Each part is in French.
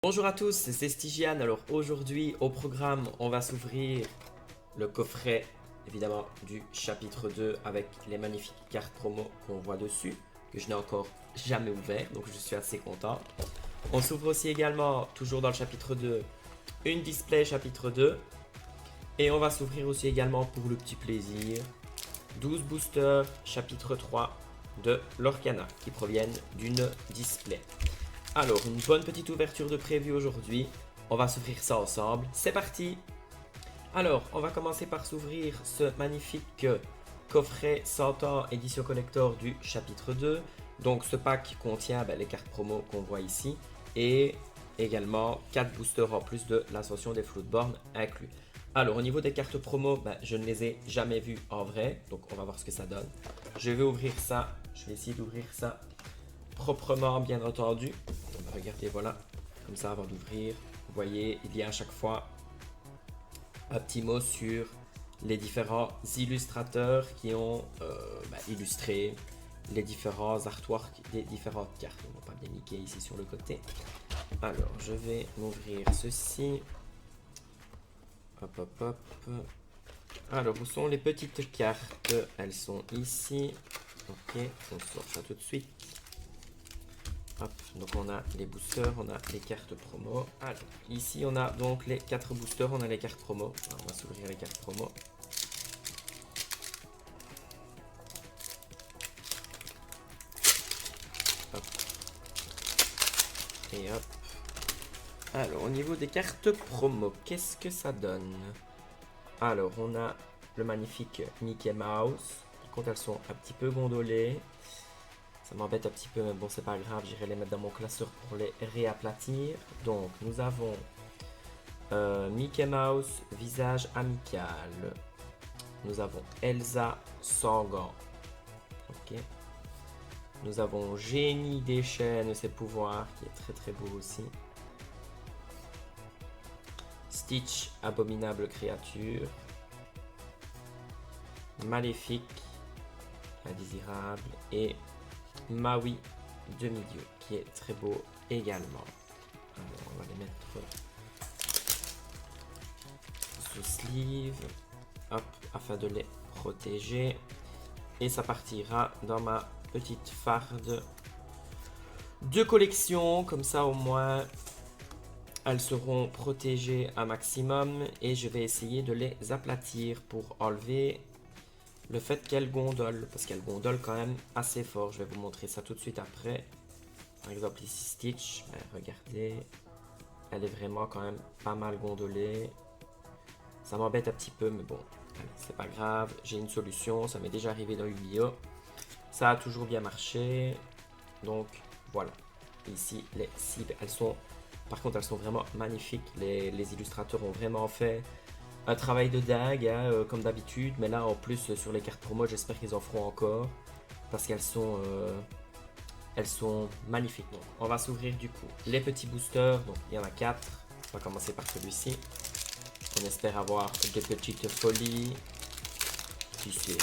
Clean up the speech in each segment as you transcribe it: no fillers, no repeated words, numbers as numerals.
Bonjour à tous, c'est Stygian. Alors aujourd'hui au programme, on va s'ouvrir le coffret évidemment du chapitre 2 avec les magnifiques cartes promo qu'on voit dessus, que je n'ai encore jamais ouvert, donc je suis assez content. On s'ouvre aussi également, toujours dans le chapitre 2, une display chapitre 2. Et on va s'ouvrir aussi également pour le petit plaisir 12 boosters chapitre 3 de l'Orcana qui proviennent d'une display. Alors, une bonne petite ouverture de prévue aujourd'hui. On va s'ouvrir ça ensemble. C'est parti! Alors, on va commencer par s'ouvrir ce magnifique coffret 100 ans édition collector du chapitre 2. Donc, ce pack contient les cartes promo qu'on voit ici et également 4 boosters en plus de l'ascension des Floodborn inclus. Alors, au niveau des cartes promo, je ne les ai jamais vues en vrai. Donc, on va voir ce que ça donne. Je vais ouvrir ça. Je vais essayer d'ouvrir ça proprement, bien entendu. Regardez, voilà, comme ça avant d'ouvrir. Vous voyez, il y a à chaque fois un petit mot sur les différents illustrateurs qui ont illustré les différents artworks des différentes cartes. On va pas bien niquer ici sur le côté. Alors, je vais m'ouvrir ceci. Hop, hop, hop. Alors, où sont les petites cartes? Elles sont ici. Ok, on sort ça tout de suite. Hop, donc on a les boosters, on a les cartes promo. Alors, ici on a donc les 4 boosters, on a les cartes promo. Alors, on va s'ouvrir les cartes promo. Hop. Et hop. Alors, au niveau des cartes promo, qu'est-ce que ça donne? Alors, on a le magnifique Mickey Mouse. Par contre, elles sont un petit peu gondolées. Ça m'embête un petit peu, mais bon, c'est pas grave, j'irai les mettre dans mon classeur pour les réaplatir. Donc, nous avons Mickey Mouse, visage amical. Nous avons Elsa sans gants. Ok. Nous avons Génie des chaînes, ses pouvoirs, qui est très très beau aussi. Stitch, abominable créature. Maléfique, indésirable. Et Maui, demi-dieu, qui est très beau également. Alors, on va les mettre sous sleeve, hop, afin de les protéger. Et ça partira dans ma petite farde de collection, comme ça au moins elles seront protégées un maximum. Et je vais essayer de les aplatir pour enlever le fait qu'elle gondole, parce qu'elle gondole quand même assez fort. Je vais vous montrer ça tout de suite après. Par exemple ici Stitch, regardez, elle est vraiment quand même pas mal gondolée. Ça m'embête un petit peu, mais bon, c'est pas grave, j'ai une solution, ça m'est déjà arrivé dans Yu-Gi-Oh! Ça a toujours bien marché, donc voilà. Ici, les cibles, elles sont, par contre, elles sont vraiment magnifiques. Les illustrateurs ont vraiment fait un travail de dingue, hein, comme d'habitude, mais là en plus sur les cartes promo, j'espère qu'ils en feront encore parce qu'elles sont magnifiques. Donc, on va s'ouvrir du coup les petits boosters. Donc il y en a 4. On va commencer par celui-ci. On espère avoir des petites folies. Qui c'est?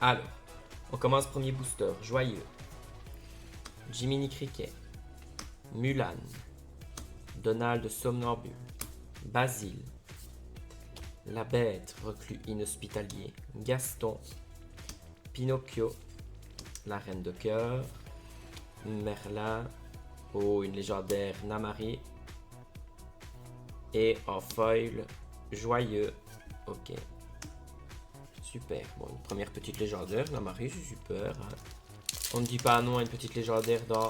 Alors, on commence premier booster. Joyeux. Jiminy Cricket. Mulan. Donald somnambule. Basile. La bête reclus inhospitalier. Gaston. Pinocchio. La reine de cœur. Merlin. Oh, une légendaire Namari. Et en foil, Joyeux. Ok. Super. Bon, une première petite légendaire. Namari, c'est super. Hein. On ne dit pas non à une petite légendaire dans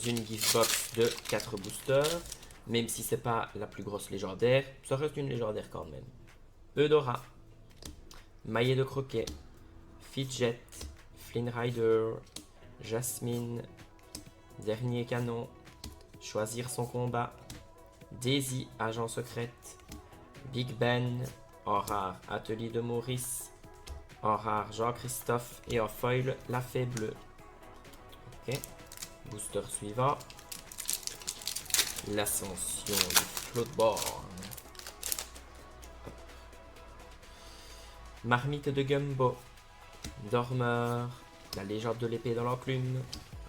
une gift box de 4 boosters. Même si c'est pas la plus grosse légendaire, ça reste une légendaire quand même. Eudora. Maillet de croquet. Fidget. Flynn Rider. Jasmine. Dernier canon. Choisir son combat. Daisy, agent secrète. Big Ben. En rare, Atelier de Maurice. En rare, Jean-Christophe. Et en foil, la fée bleue. Ok. Booster suivant. L'ascension du Floodborn. Marmite de Gumbo. Dormeur. La légende de l'épée dans l'enclume.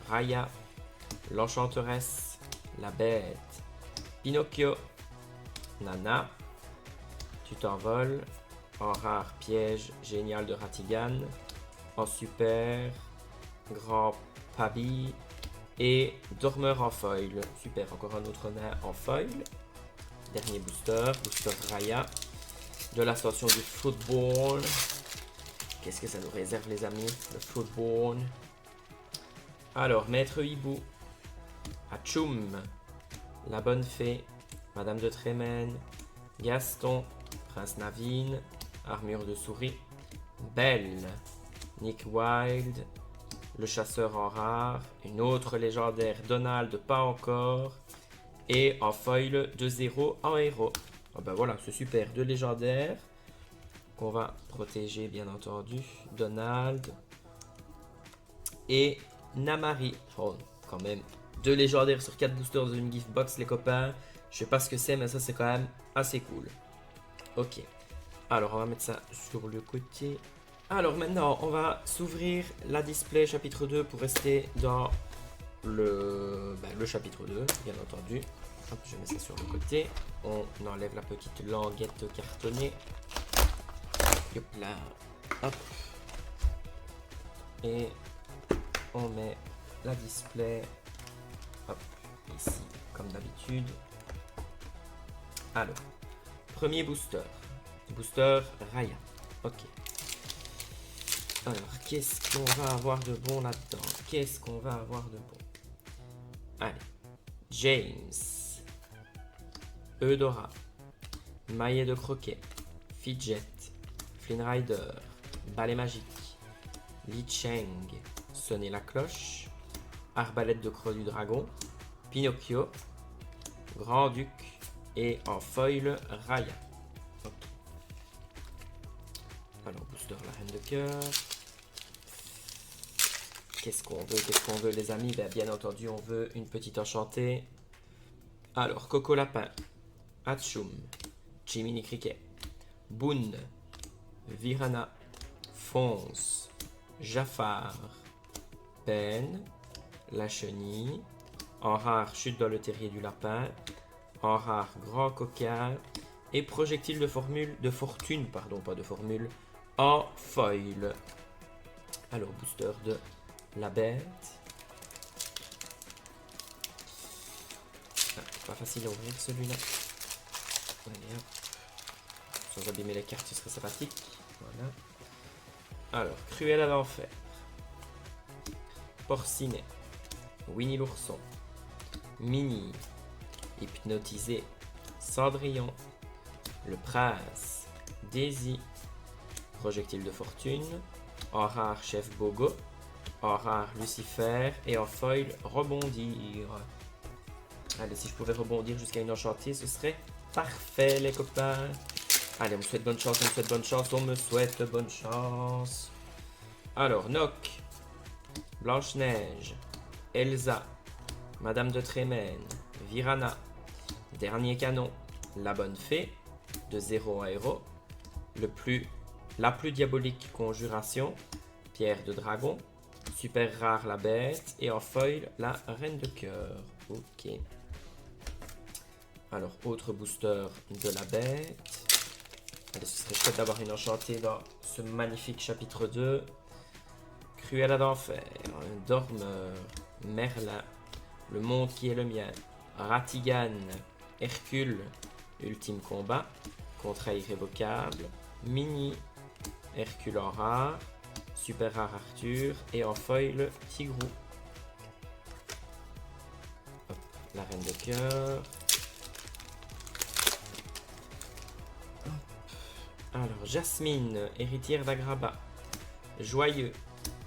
Raya. l'Enchanteresse, la Bête, Pinocchio, Nana, Tu t'envoles, en rare Piège génial de Ratigan, en super, Grand Pabi et Dormeur en foil. Super, encore un autre nain en foil. Dernier booster, booster Raya, de l'ascension du football. Qu'est-ce que ça nous réserve les amis, le football. Alors, Maître Hibou, Hachoum, la Bonne Fée, Madame de Trémène, Gaston, Prince Naveen, Armure de Souris, Belle, Nick Wilde, le Chasseur en rare, une autre légendaire Donald, pas encore, et en foil 2-0 en héros. Oh ben voilà, c'est super, deux légendaires qu'on va protéger bien entendu. Donald et Namari. Oh, quand même, deux légendaires sur 4 boosters de une gift box les copains. Je sais pas ce que c'est, mais ça c'est quand même assez cool. Ok, alors on va mettre ça sur le côté. Alors maintenant, on va s'ouvrir la display chapitre 2 pour rester dans le chapitre 2, bien entendu. Hop, je mets ça sur le côté. On enlève la petite languette cartonnée. Hop là. Hop. Et on met la display. Hop, ici, comme d'habitude. Alors, premier booster. Booster Raya. Ok. Alors, qu'est-ce qu'on va avoir de bon là-dedans? Qu'est-ce qu'on va avoir de bon? Allez. James. Eudora. Maillet de croquet. Fidget. Flynn Rider. Balai magique. Li Cheng. Sonner la cloche. Arbalète de croix du dragon. Pinocchio. Grand-Duc. Et en foil, Raya. Ok. Alors, booster la reine de cœur. Qu'est-ce qu'on veut les amis? Bien entendu, on veut une petite enchantée. Alors, Coco Lapin, Hachoum, Jiminy Cricket, Boone, Virana, Fonce, Jafar, Pen, La Chenille, en rare Chute dans le terrier du lapin, en rare Grand Coquin et Projectile de fortune, pardon, pas de formule, en foil. Alors, booster de la Bête. Pas facile à ouvrir celui-là. Allez, hop. Sans abîmer les cartes, ce serait sympathique. Voilà. Alors, Cruella l'enfer. Porcinet. Winnie l'ourson. Minnie. Hypnotisé. Cendrillon. Le prince. Daisy. Projectile de fortune. En rare Chef Bogo. En rare Lucifer. Et en foil Rebondir. Allez, si je pouvais rebondir jusqu'à une enchantée, ce serait parfait, les copains. Allez, on me souhaite bonne chance, on me souhaite bonne chance, on me souhaite bonne chance. Alors, Noc, Blanche-Neige, Elsa, Madame de Trémène, Virana, Dernier Canon, La Bonne Fée, de 0 à héros, la plus diabolique Conjuration, Pierre de Dragon, super rare la Bête, et en foil, la Reine de Cœur. Ok. Alors, autre booster de la Bête. Allez, ce serait chouette d'avoir une enchantée dans ce magnifique chapitre 2. Cruella d'enfer, Dormeur, Merlin, Le monde qui est le mien, Ratigan, Hercule, Ultime combat, Contrat irrévocable, Minnie, Hercule en rare, super rare Arthur et en foil Tigrou. Hop, la Reine de cœur. Alors, Jasmine, héritière d'Agraba, Joyeux,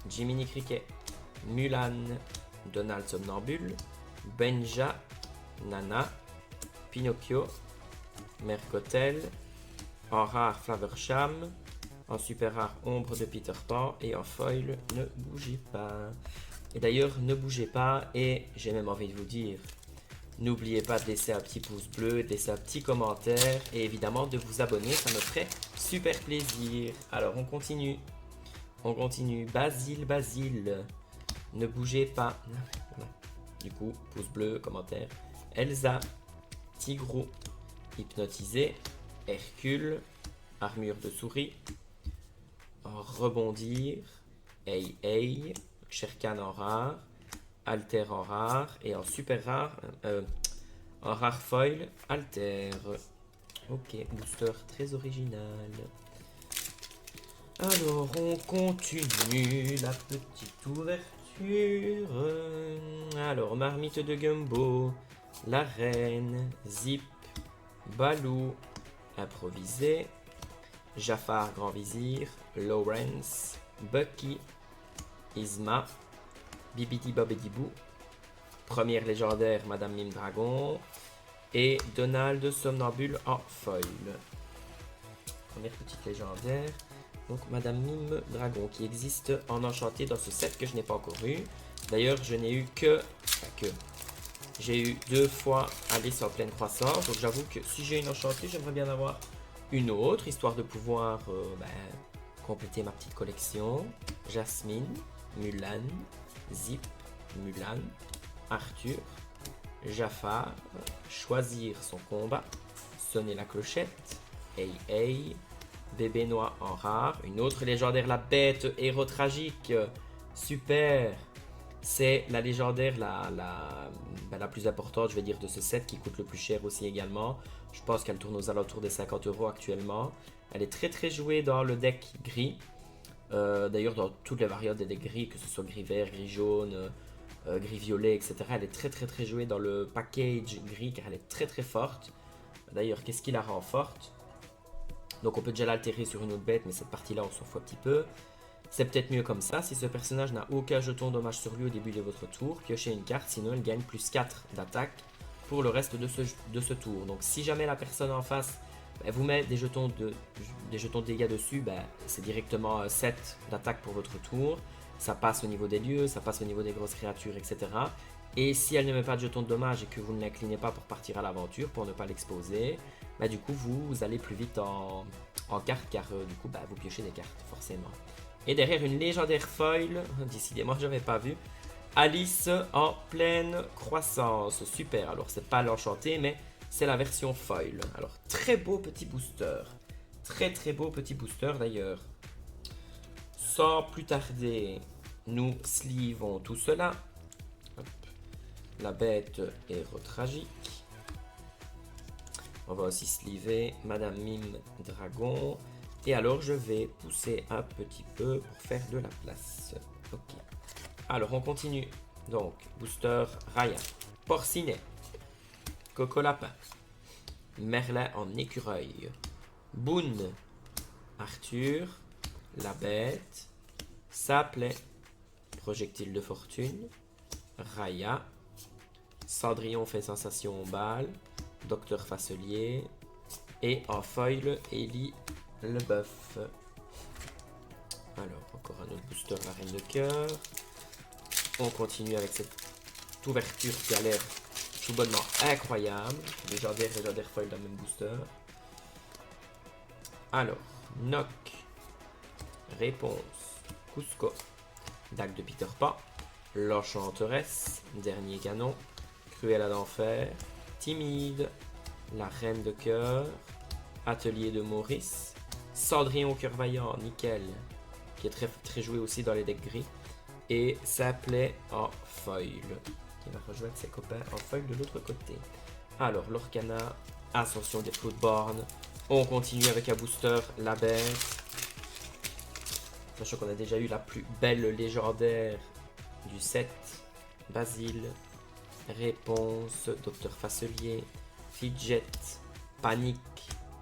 Jiminy Cricket, Mulan, Donald Somnambule, Benja, Nana, Pinocchio, Mercotel, en rare Flaversham, en super rare Ombre de Peter Pan et en foil Ne bougez pas. Et d'ailleurs, ne bougez pas et j'ai même envie de vous dire, n'oubliez pas de laisser un petit pouce bleu, de laisser un petit commentaire et évidemment de vous abonner, ça me ferait super plaisir. Alors on continue. On continue. Basile, ne bougez pas. Du coup, pouce bleu, commentaire. Elsa, Tigrou, Hypnotisé, Hercule, Armure de souris, Rebondir, Hey, Sherkan en rare, Alter en rare, et en super rare, en rare foil, Alter. Ok, booster très original. Alors, on continue la petite ouverture. Alors, marmite de gumbo, la reine, Zip, Balou, improvisé, Jafar grand vizir, Lawrence, Bucky, Isma, Bibidi Bobidi Boo, première légendaire Madame Mime Dragon et Donald Somnambule en foil. Première petite légendaire. Donc Madame Mime Dragon qui existe en enchanté dans ce set que je n'ai pas encore eu. D'ailleurs je n'ai eu que... J'ai eu 2 fois Alice en pleine croissance. Donc j'avoue que si j'ai une enchantée, j'aimerais bien avoir une autre, histoire de pouvoir compléter ma petite collection. Jasmine, Mulan, Zip, Mulan, Arthur, Jafar, choisir son combat, sonner la clochette, Hey, Bébé Noir en rare, une autre légendaire, la bête héros tragique, super. C'est la légendaire la plus importante, je vais dire, de ce set, qui coûte le plus cher aussi également. Je pense qu'elle tourne aux alentours des 50 € actuellement. Elle est très très jouée dans le deck gris. D'ailleurs, dans toutes les variantes des decks gris, que ce soit gris vert, gris jaune, gris violet, etc. Elle est très très très jouée dans le package gris car elle est très très forte. D'ailleurs, qu'est-ce qui la rend forte? Donc on peut déjà l'altérer sur une autre bête, mais cette partie-là, on s'en fout un petit peu. C'est peut-être mieux comme ça. Si ce personnage n'a aucun jeton dommage sur lui au début de votre tour, piochez une carte, sinon elle gagne plus 4 d'attaque pour le reste de ce tour. Donc si jamais la personne en face vous met des jetons de dégâts dessus, c'est directement 7 d'attaque pour votre tour. Ça passe au niveau des lieux, ça passe au niveau des grosses créatures, etc. Et si elle ne met pas de jetons de dommage et que vous ne l'inclinez pas pour partir à l'aventure, pour ne pas l'exposer, du coup vous allez plus vite en carte car du coup vous piochez des cartes forcément. Et derrière une légendaire foil, décidément je n'avais pas vu, Alice en pleine croissance, super. Alors c'est pas l'enchanté mais c'est la version foil. Alors très beau petit booster, très très beau petit booster d'ailleurs. Sans plus tarder, nous sleevons tout cela. Hop. La bête héros tragique. On va aussi sleever Madame Mime Dragon. Et alors je vais pousser un petit peu pour faire de la place. Ok. Alors on continue. Donc booster Raya, Porcinet, Coco Lapin, Merlin en écureuil, Boone, Arthur, la bête, Saplet, projectile de fortune, Raya, Cendrillon fait sensation au bal, Docteur Facelier et en foil Ellie le bœuf. Alors encore un autre booster, la reine de cœur. On continue avec cette ouverture qui a l'air tout bonnement incroyable. Légendaire foil dans le même booster. Alors, Nock, Réponse, Cusco, Dague de Peter Pan, L'Enchanteresse, Dernier Canon, Cruella d'Enfer, Timide, La Reine de Cœur, Atelier de Maurice, Cendrillon au cœur vaillant, nickel, qui est très, très joué aussi dans les decks gris, et Saplet en foil, qui va rejoindre ses copains en foil de l'autre côté. Alors, Lorcana, Ascension des Floodborn, on continue avec un booster, la bête. Sachant qu'on a déjà eu la plus belle légendaire du set, Basile, Réponse, Docteur Facelier, Fidget, Panique,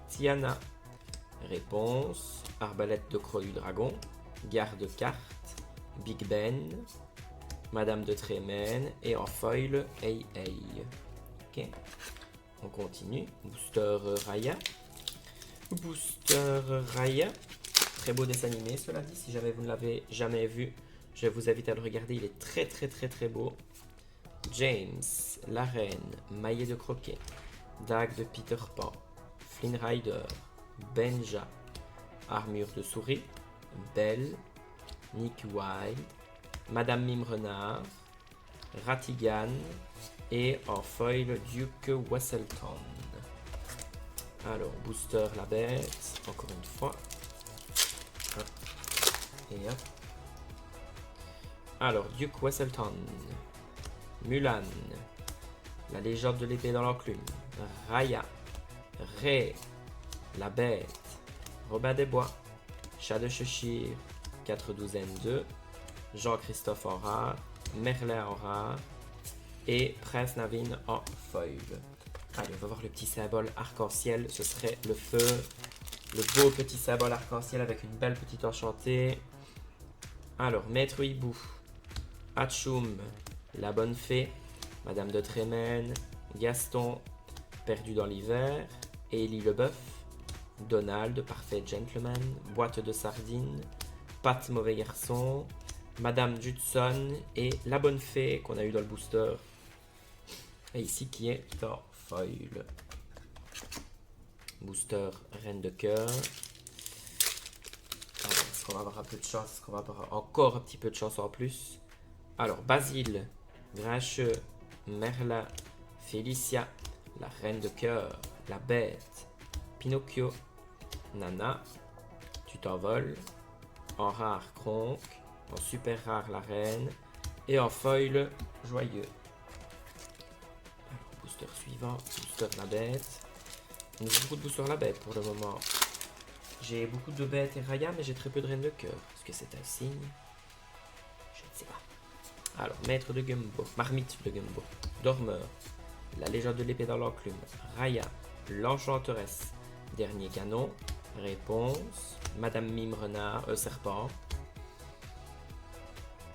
Tiana, Réponse, Arbalète de Croix du Dragon, Garde-Carte, Big Ben, Madame de Trémène et en foil, Hey. Ok, on continue. Booster Raya. Booster Raya. Très beau dessin animé, cela dit. Si jamais vous ne l'avez jamais vu, je vous invite à le regarder. Il est très très très très beau. James, la reine, maillet de croquet, dague de Peter Pan, Flynn Rider, Benja, armure de souris, Belle, Nick Wilde, Madame Mime Renard, Ratigan et en foil Duke Weselton. Alors, booster la bête, encore une fois. Hop. Et hop. Alors, Duke Weselton. Mulan. La légende de l'épée dans l'enclume. Raya. Ré. La bête. Robin des Bois. Chat de Cheshire. 4/12 Jean-Christophe en rare. Merlin en rare. Et Prince Navin en foil. Allez, on va voir le petit symbole arc-en-ciel. Ce serait le feu. Le beau petit symbole arc-en-ciel avec une belle petite enchantée. Alors, Maître Hibou. Hatchoum. La Bonne Fée. Madame de Trémène. Gaston. Perdu dans l'hiver. Élie Leboeuf. Donald, Parfait Gentleman. Boîte de sardines. Pat Mauvais Garçon. Madame Judson. Et La Bonne Fée qu'on a eu dans le booster. Et ici qui est en foil. Booster Reine de Cœur. Est-ce qu'on va avoir un peu de chance? Est-ce qu'on va avoir encore un petit peu de chance en plus? Alors, Basile, Grincheux, Merlin, Félicia, la Reine de Cœur, la Bête, Pinocchio, Nana, Tu t'envoles, en rare Kronk, en super rare la Reine, et en foil Joyeux. Alors, booster suivant, booster la Bête. On a beaucoup de boosters la Bête pour le moment. J'ai beaucoup de Bêtes et Raya, mais j'ai très peu de Reine de Cœur. Est-ce que c'est un signe? Je ne sais pas. Alors, Maître de Gumbo, Marmite de Gumbo, Dormeur, La légende de l'épée dans l'enclume, Raya, l'Enchanteresse, Dernier canon, Réponse, Madame Mime Renard, Serpent,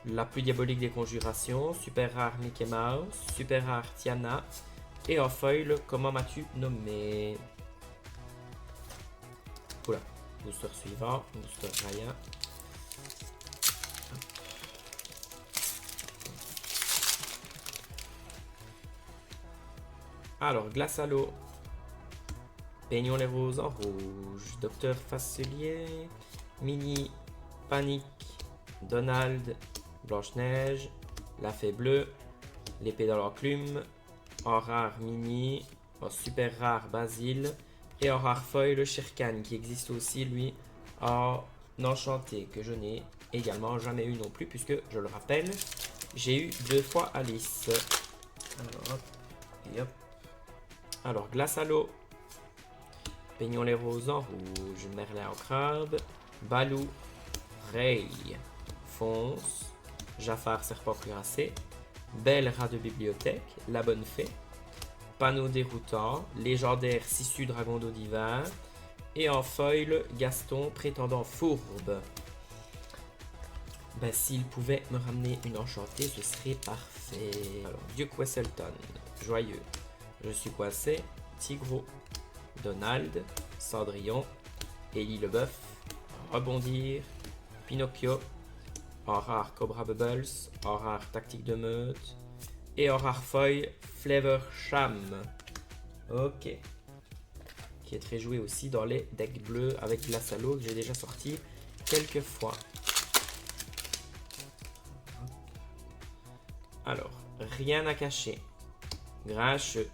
La plus diabolique des conjurations, super rare Mickey Mouse, super rare Tiana, et en foil, Comment m'as-tu nommé? Oula, booster suivant, booster Raya. Alors, Glace à l'eau, Peignons les roses en rouge, Docteur Facelier, Mini, Panique, Donald, Blanche-Neige, La Fée Bleue, L'épée dans l'enclume, en rare Mini, en super rare Basile, et en rare foil Sherkan, qui existe aussi lui en enchanté, que je n'ai également jamais eu non plus, puisque je le rappelle, j'ai eu 2 fois Alice. Alors, hop, et hop. Alors, Glace à l'eau, Peignons les roses en rouge, Merlin en crabe, Balou, Ray, Fonce, Jafar serpent cuirassé, Belle rat de bibliothèque, La Bonne Fée, Panneau déroutant, Légendaire Sissu dragon d'eau d'hiver, et en foil, Gaston prétendant fourbe. Ben, s'il pouvait me ramener une enchantée, ce serait parfait. Alors, Duke Weselton, Joyeux, Je suis coincé, Tigreau, Donald, Cendrillon, Élie Leboeuf, Rebondir, Pinocchio, en rare Cobra Bubbles, en rare Tactique de meute, et en rare foil Flavor Sham. Ok. Qui est très joué aussi dans les decks bleus avec Glace à l'eau que j'ai déjà sorti quelques fois. Alors, rien à cacher. Grincheux,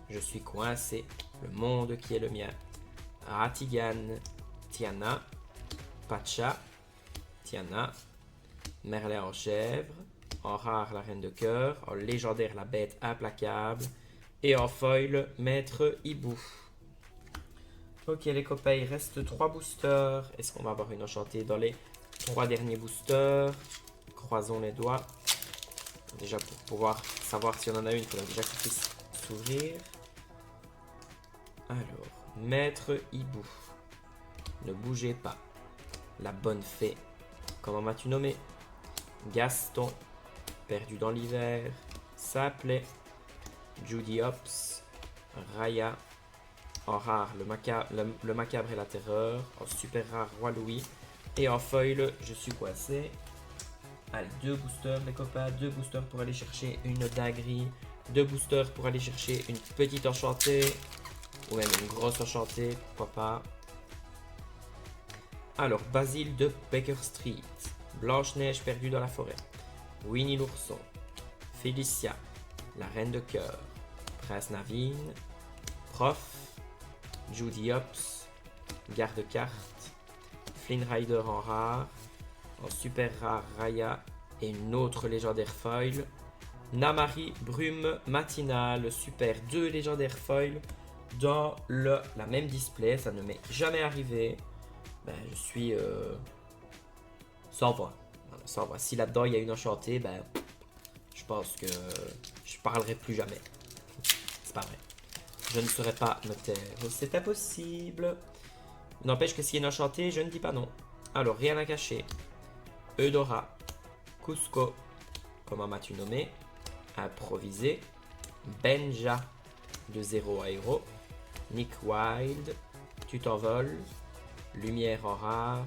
Je suis coincé, le monde qui est le mien. Ratigan, Tiana, Pacha, Tiana, Merlin en chèvre, en rare la Reine de Cœur, en légendaire la Bête implacable, et en foil Maître Hibou. Ok les copains, il reste 3 boosters. Est-ce qu'on va avoir une enchantée dans les 3 derniers boosters? Croisons les doigts. Déjà pour pouvoir savoir si on en a une, il faudra déjà qu'on puisse s'ouvrir. Alors, Maître Hibou. Ne bougez pas. La Bonne Fée. Comment m'as-tu nommé? Gaston. Perdu dans l'hiver. Sapley. Judy Hopps. Raya. En rare, le macabre et la terreur. En super rare, Roi Louis. Et en foil, Je suis coincé. Allez, 2 boosters les copains. 2 boosters pour aller chercher une dinguerie. 2 boosters pour aller chercher une petite enchantée. Ou même une grosse enchantée, pourquoi pas. Alors, Basile de Baker Street. Blanche-Neige perdue dans la forêt. Winnie l'ourson. Félicia, la reine de cœur, Prince Naveen, Prof, Judy Hopps, garde-carte, Flynn Rider en rare, en super rare Raya et une autre légendaire foil, Namari Brume Matinale, super 2 légendaires foil dans la même display, ça ne m'est jamais arrivé. Ben, je suis sans voix. Voilà, sans voix. Si là-dedans il y a une enchantée, ben, je pense que je parlerai plus jamais. C'est pas vrai. Je ne saurais pas me taire. C'est impossible. N'empêche que s'il y a une enchantée, je ne dis pas non. Alors, rien à cacher. Eudora, Cusco, comment m'as-tu nommé? Improvisé, Benja, de 0 à héros, Nick Wild, tu t'envoles, Lumière en rare,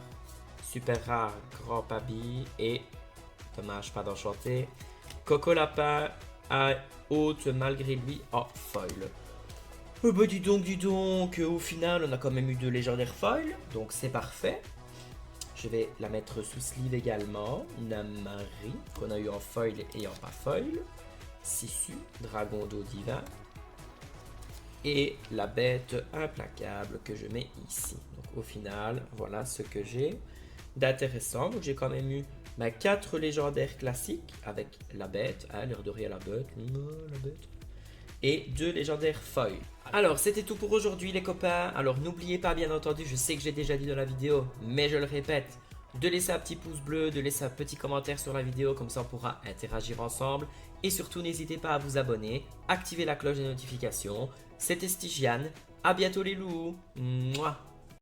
super rare Grand Papi et, dommage pas d'enchanté, Coco Lapin à haute malgré lui en foil. Oh bah dis donc, au final on a quand même eu 2 légendaires foil, donc c'est parfait. Je vais la mettre sous sleeve également, Namari, qu'on a eu en foil et en pas foil, Sissu, Dragon d'eau divin, et la bête implacable que je mets ici. Donc au final, voilà ce que j'ai d'intéressant. Donc j'ai quand même eu 4 légendaires classiques avec la bête, l'air de rien la bête, et 2 légendaires foil. Alors c'était tout pour aujourd'hui les copains. Alors n'oubliez pas bien entendu, je sais que j'ai déjà dit dans la vidéo, mais je le répète, de laisser un petit pouce bleu, de laisser un petit commentaire sur la vidéo, comme ça on pourra interagir ensemble. Et surtout n'hésitez pas à vous abonner, activer la cloche des notifications. C'était Stygian, à bientôt les loups. Mouah.